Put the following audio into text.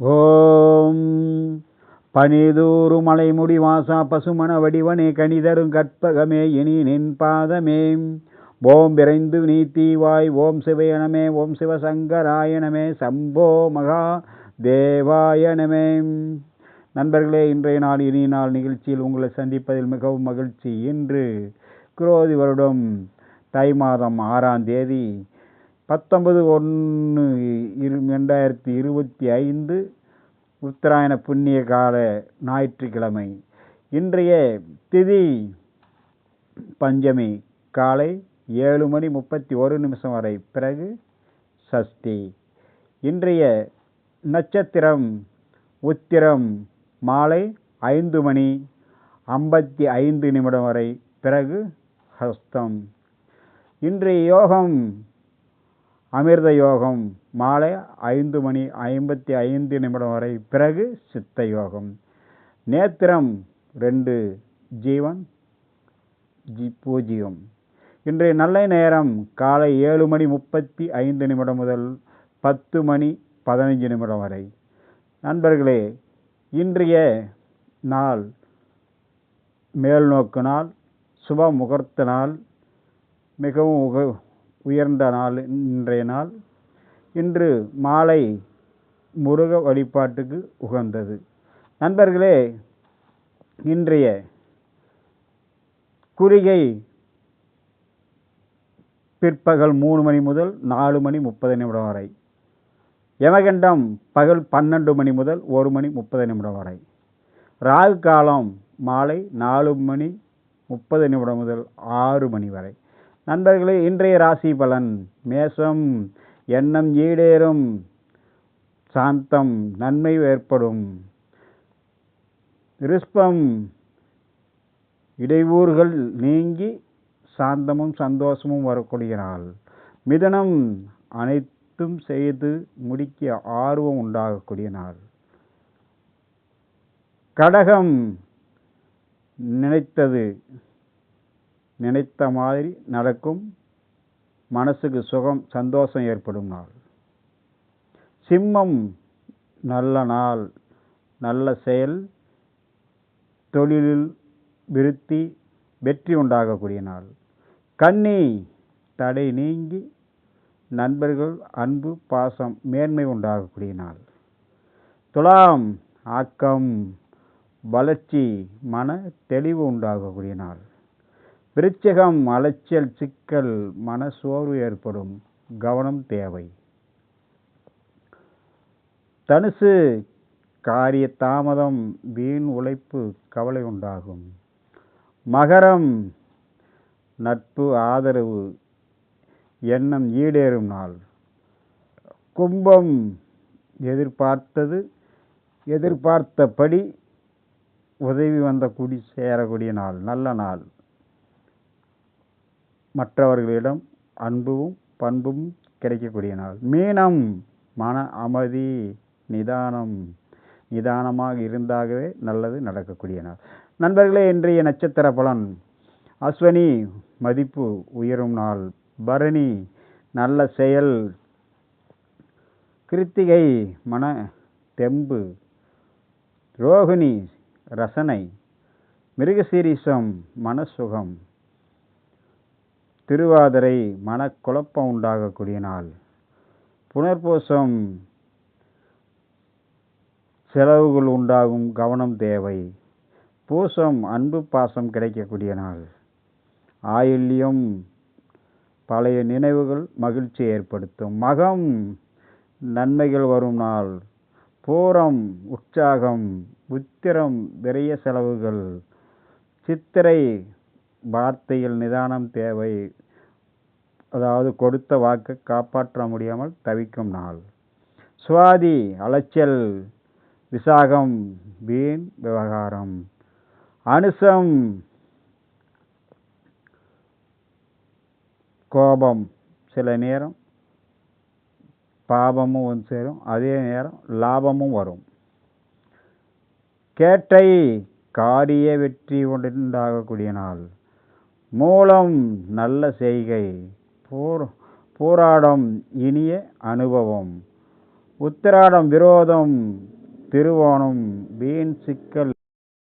ஓம் பனிதூறு மலைமுடி வாசா பசுமண வடிவனே கனிதரும் கற்பகமே இனி நின் பாதமே. ஓம் விரைந்து நீ தீவாய் ஓம் சிவயனமே ஓம் சிவசங்கராயணமே சம்போ மகா தேவாயணமே. நண்பர்களே, இன்றைய நாள் இனி நாள் நிகழ்ச்சியில் உங்களை சந்திப்பதில் மிகவும் மகிழ்ச்சி. இன்று குரோதி வருடம் தை மாதம் 6ஆம் தேதி 19/1/2025 உத்தராயண புண்ணிய கால ஞாயிற்றுக்கிழமை. இன்றைய திதி பஞ்சமி காலை 7:31 வரை, பிறகு சஷ்டி. இன்றைய நட்சத்திரம் உத்திரம் மாலை 5:55 வரை, பிறகு ஹஸ்தம். இன்றைய யோகம் அமிர்த யோகம் மாலை 5:55 வரை, பிறகு சித்த யோகம். நேத்திரம் 2 ஜீவன் பூஜ்ஜியம். இன்றைய நல்ல நேரம் காலை 7:35 முதல் 10:15 வரை. நண்பர்களே, இன்றைய நாள் மேல்நோக்கு நாள், சுப முகூர்த்த நாள், மிகவும் உயர்ந்த நாள். இன்றைய நாள் இன்று மாலை முருக வழிபாட்டுக்கு உகந்தது. நண்பர்களே, இன்றைய குறிகை பிற்பகல் 3 முதல் 4:30 வரை. யமகண்டம் பகல் 12 முதல் 1:30 வரை. ராகு காலம் மாலை 4:30 முதல் 6 வரை. நண்பர்களே, இன்றைய ராசி பலன்: மேஷம் எண்ணம் ஈடேறும், சாந்தம் நன்மை ஏற்படும். ரிஷபம் இடையூறுகள் நீங்கி சாந்தமும் சந்தோஷமும் வரக்கூடிய நாள். மிதுனம் அனைத்தும் செய்து முடிக்க ஆர்வம் உண்டாகக்கூடிய நாள். கடகம் நினைத்த மாதிரி நடக்கும், மனசுக்கு சுகம் சந்தோஷம் ஏற்படும் நாள். சிம்மம் நல்ல நாள், நல்ல செயல், தொழிலில் விருத்தி, வெற்றி உண்டாகக்கூடிய நாள். கன்னி தடை நீங்கி நண்பர்கள் அன்பு பாசம் மேன்மை உண்டாகக்கூடிய நாள். துலாம் ஆக்கம் வளர்ச்சி, மன தெளிவு உண்டாகக்கூடிய நாள். விருச்சிகம் அலைச்சல் சிக்கல், மன சோர்வு ஏற்படும், கவனம் தேவை. தனுசு காரிய தாமதம், வீண் உழைப்பு, கவலை உண்டாகும். மகரம் நட்பு ஆதரவு, எண்ணம் ஈடேறும் நாள். கும்பம் எதிர்பார்த்தபடி உதவி வந்த குடி சேரக்கூடிய நாள், நல்ல நாள். மற்றவர்களிடம் அன்பும் பண்பும் கிடைக்கக்கூடிய நாள். மீனம் மன அமைதி, நிதானமாக இருந்தாகவே நல்லது நடக்கக்கூடிய நாள். நண்பர்களே, இன்றைய நட்சத்திர பலன்: அஸ்வினி மதிப்பு உயரும் நாள். பரணி நல்ல செயல். கிருத்திகை மன தெம்பு. ரோகிணி ரசனை. மிருகசீரிஷம் மனசுகம். திருவாதிரை மனக்குழப்பம் உண்டாகக்கூடிய நாள். புனர்பூசம் செலவுகள் உண்டாகும், கவனம் தேவை. பூசம் அன்பு பாசம் கிடைக்கக்கூடிய நாள். ஆயில்யம் பழைய நினைவுகள் மகிழ்ச்சி ஏற்படுத்தும். மகம் நன்மைகள் வரும் நாள். பூரம் உற்சாகம். உத்திரம் விரைய செலவுகள். சித்திரை வார்த்தையில் நிதானம் தேவை, அதாவது கொடுத்த வாக்கு காப்பாற்ற முடியாமல் தவிக்கும் நாள். சுவாதி அலைச்சல். விசாகம் வீண் விவகாரம். அனுசம் கோபம், சில நேரம் பாபமும் வந்து சேரும், அதே நேரம் லாபமும் வரும். கேட்டை காரிய வெற்றி உண்டாகக்கூடிய நாள். மூலம் நல்ல செய்கை. போராடம் இனிய அனுபவம். உத்திராடம் விரோதம் திருவோணம் வீண் சிக்கல்